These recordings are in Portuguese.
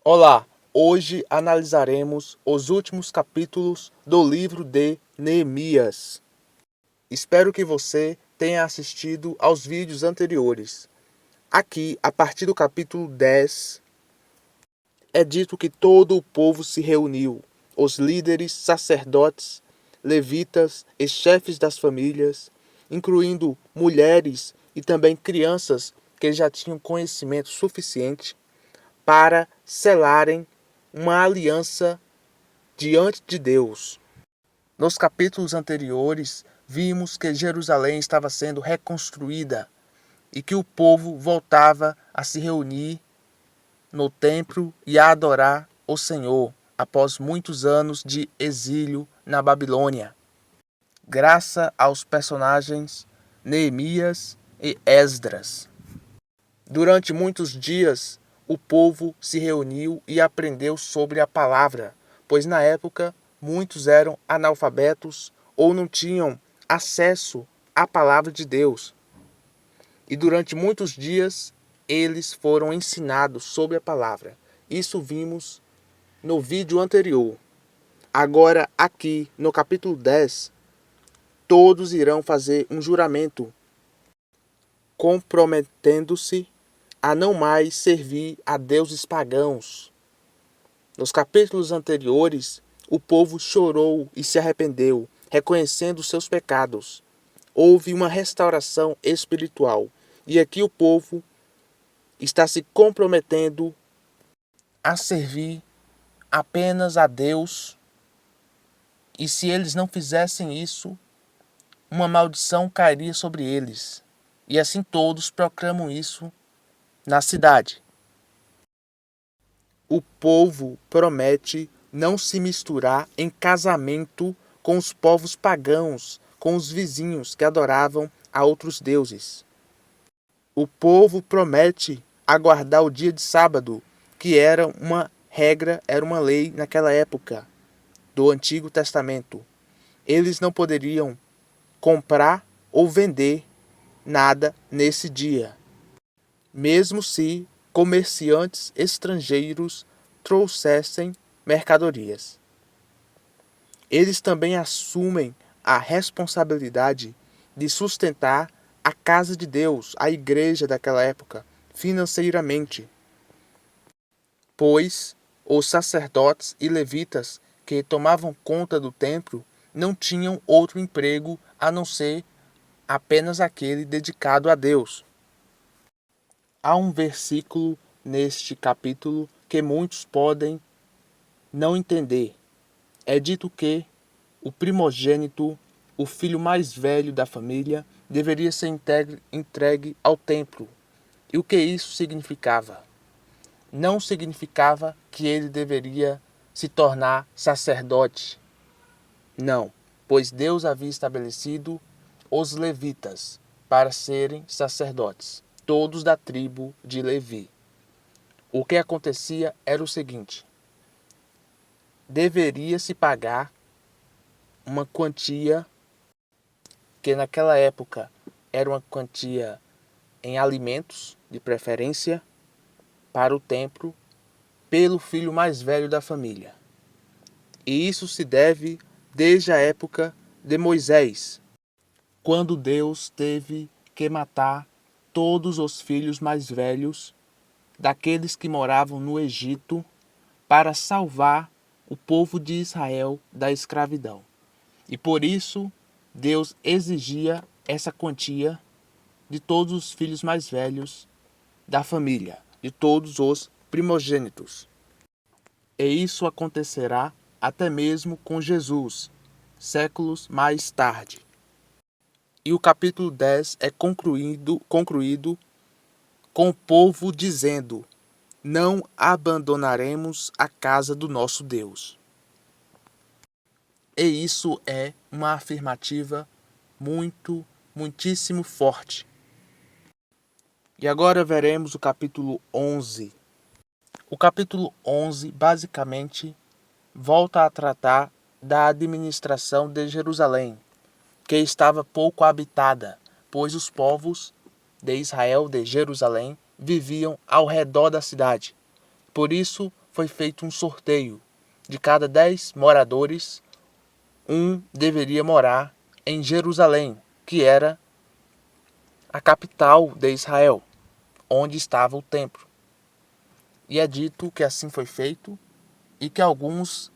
Olá, hoje analisaremos os últimos capítulos do livro de Neemias. Espero que você tenha assistido aos vídeos anteriores. Aqui, a partir do capítulo 10, é dito que todo o povo se reuniu, os líderes, sacerdotes, levitas e chefes das famílias, incluindo mulheres e também crianças que já tinham conhecimento suficiente para selarem uma aliança diante de Deus. Nos capítulos anteriores, vimos que Jerusalém estava sendo reconstruída e que o povo voltava a se reunir no templo e a adorar o Senhor após muitos anos de exílio na Babilônia, graças aos personagens Neemias e Esdras. Durante muitos dias, o povo se reuniu e aprendeu sobre a palavra, pois na época muitos eram analfabetos ou não tinham acesso à palavra de Deus. E durante muitos dias eles foram ensinados sobre a palavra. Isso vimos no vídeo anterior. Agora, aqui no capítulo 10, todos irão fazer um juramento, comprometendo-se a não mais servir a deuses pagãos. Nos capítulos anteriores, o povo chorou e se arrependeu, reconhecendo seus pecados. Houve uma restauração espiritual. E aqui o povo está se comprometendo a servir apenas a Deus. E se eles não fizessem isso, uma maldição cairia sobre eles. E assim todos proclamam isso na cidade. O povo promete não se misturar em casamento com os povos pagãos, com os vizinhos que adoravam a outros deuses. O povo promete aguardar o dia de sábado, que era uma regra, era uma lei naquela época do Antigo Testamento. Eles não poderiam comprar ou vender nada nesse dia, mesmo se comerciantes estrangeiros trouxessem mercadorias. Eles também assumem a responsabilidade de sustentar a casa de Deus, a igreja daquela época, financeiramente, pois os sacerdotes e levitas que tomavam conta do templo não tinham outro emprego a não ser apenas aquele dedicado a Deus. Há um versículo neste capítulo que muitos podem não entender. É dito que o primogênito, o filho mais velho da família, deveria ser entregue ao templo. E o que isso significava? Não significava que ele deveria se tornar sacerdote. Não, pois Deus havia estabelecido os levitas para serem sacerdotes, todos da tribo de Levi. O que acontecia era o seguinte: deveria se pagar uma quantia que naquela época era uma quantia em alimentos, de preferência, para o templo, pelo filho mais velho da família. E isso se deve desde a época de Moisés, quando Deus teve que matar todos os filhos mais velhos daqueles que moravam no Egito para salvar o povo de Israel da escravidão. E por isso Deus exigia essa quantia de todos os filhos mais velhos da família, de todos os primogênitos. E isso acontecerá até mesmo com Jesus, séculos mais tarde. E o capítulo 10 é concluído com o povo dizendo: não abandonaremos a casa do nosso Deus. E isso é uma afirmativa muitíssimo forte. E agora veremos o capítulo 11. O capítulo 11 basicamente volta a tratar da administração de Jerusalém, que estava pouco habitada, pois os povos de Israel, de Jerusalém, viviam ao redor da cidade. Por isso, foi feito um sorteio. De cada 10 moradores, um deveria morar em Jerusalém, que era a capital de Israel, onde estava o templo. E é dito que assim foi feito e que alguns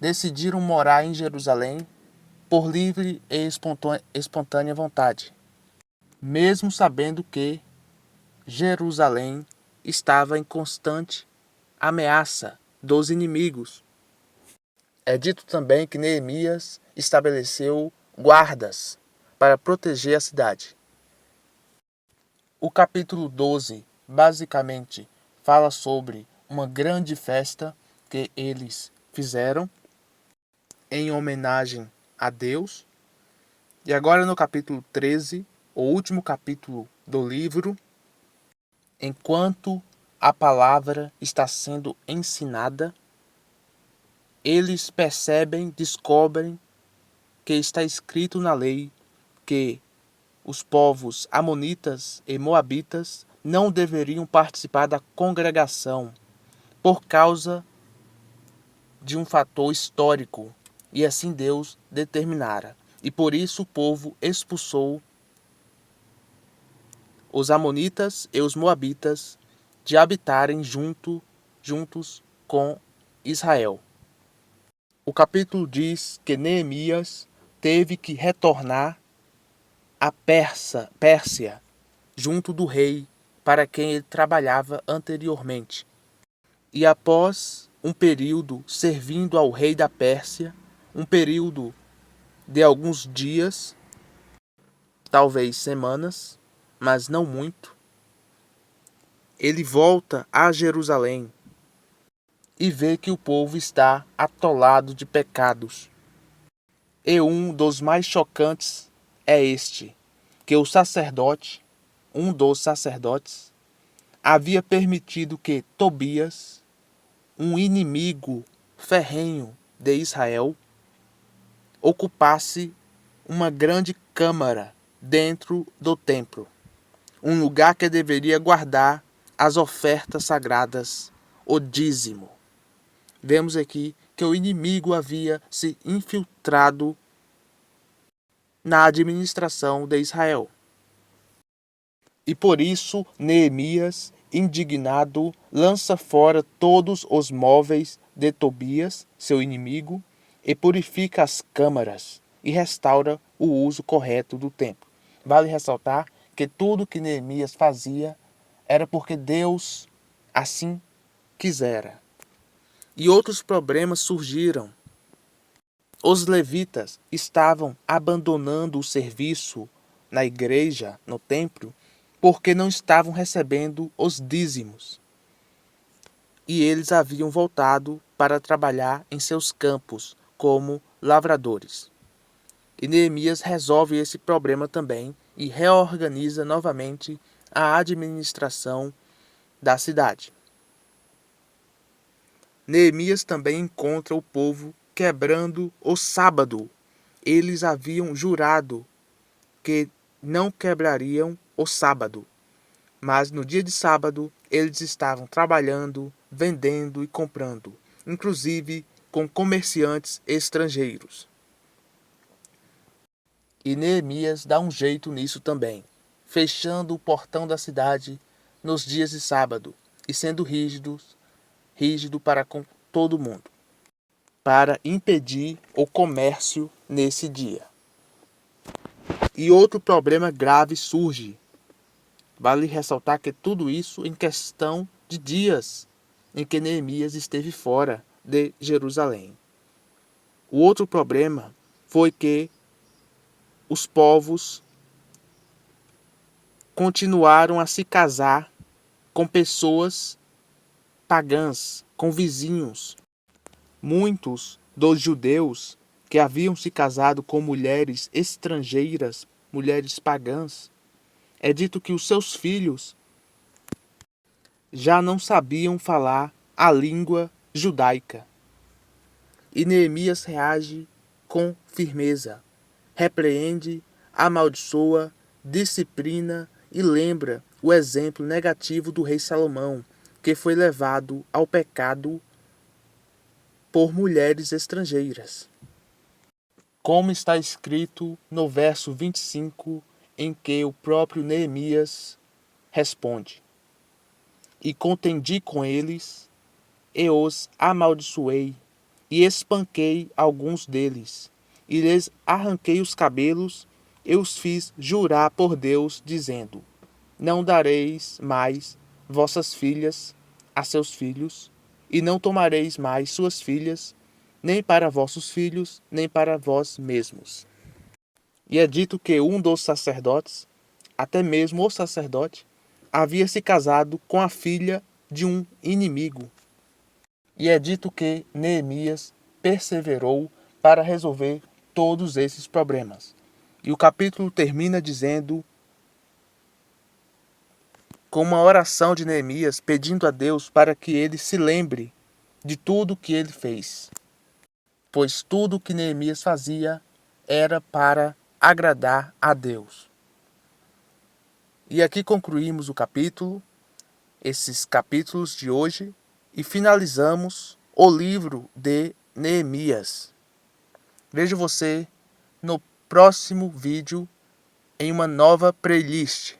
decidiram morar em Jerusalém por livre e espontânea vontade, mesmo sabendo que Jerusalém estava em constante ameaça dos inimigos. É dito também que Neemias estabeleceu guardas para proteger a cidade. O capítulo 12 basicamente fala sobre uma grande festa que eles fizeram em homenagem a Deus. E agora no capítulo 13, o último capítulo do livro, enquanto a palavra está sendo ensinada, eles descobrem que está escrito na lei que os povos amonitas e moabitas não deveriam participar da congregação por causa de um fator histórico, e assim Deus determinara. E por isso o povo expulsou os amonitas e os moabitas de habitarem juntos com Israel. O capítulo diz que Neemias teve que retornar à Pérsia, junto do rei para quem ele trabalhava anteriormente. E após um período servindo ao rei da Pérsia, um período de alguns dias, talvez semanas, mas não muito, ele volta a Jerusalém e vê que o povo está atolado de pecados. E um dos mais chocantes é este, que um dos sacerdotes, havia permitido que Tobias, um inimigo ferrenho de Israel, ocupasse uma grande câmara dentro do templo, um lugar que deveria guardar as ofertas sagradas, o dízimo. Vemos aqui que o inimigo havia se infiltrado na administração de Israel. E por isso Neemias, indignado, lança fora todos os móveis de Tobias, seu inimigo, e purifica as câmaras e restaura o uso correto do templo. Vale ressaltar que tudo que Neemias fazia era porque Deus assim quisera. E outros problemas surgiram. Os levitas estavam abandonando o serviço na igreja, no templo, porque não estavam recebendo os dízimos. E eles haviam voltado para trabalhar em seus campos como lavradores. E Neemias resolve esse problema também e reorganiza novamente a administração da cidade. Neemias também encontra o povo quebrando o sábado. Eles haviam jurado que não quebrariam o sábado, mas no dia de sábado eles estavam trabalhando, vendendo e comprando, inclusive com comerciantes estrangeiros. E Neemias dá um jeito nisso também, fechando o portão da cidade nos dias de sábado e sendo rígido para com todo mundo, para impedir o comércio nesse dia. E outro problema grave surge. Vale ressaltar que tudo isso em questão de dias em que Neemias esteve fora de Jerusalém. O outro problema foi que os povos continuaram a se casar com pessoas pagãs, com vizinhos. Muitos dos judeus que haviam se casado com mulheres estrangeiras, mulheres pagãs, é dito que os seus filhos já não sabiam falar a língua judaica. E Neemias reage com firmeza, repreende, amaldiçoa, disciplina e lembra o exemplo negativo do rei Salomão, que foi levado ao pecado por mulheres estrangeiras. Como está escrito no verso 25, em que o próprio Neemias responde: E contendi com eles, e os amaldiçoei, e espanquei alguns deles, e lhes arranquei os cabelos, e os fiz jurar por Deus, dizendo: Não dareis mais vossas filhas a seus filhos, e não tomareis mais suas filhas, nem para vossos filhos, nem para vós mesmos. E é dito que um dos sacerdotes, até mesmo o sacerdote, havia se casado com a filha de um inimigo. E é dito que Neemias perseverou para resolver todos esses problemas. E o capítulo termina dizendo, com uma oração de Neemias pedindo a Deus para que ele se lembre de tudo que ele fez. Pois tudo que Neemias fazia era para agradar a Deus. E aqui concluímos o capítulo, esses capítulos de hoje, e finalizamos o livro de Neemias. Vejo você no próximo vídeo em uma nova playlist.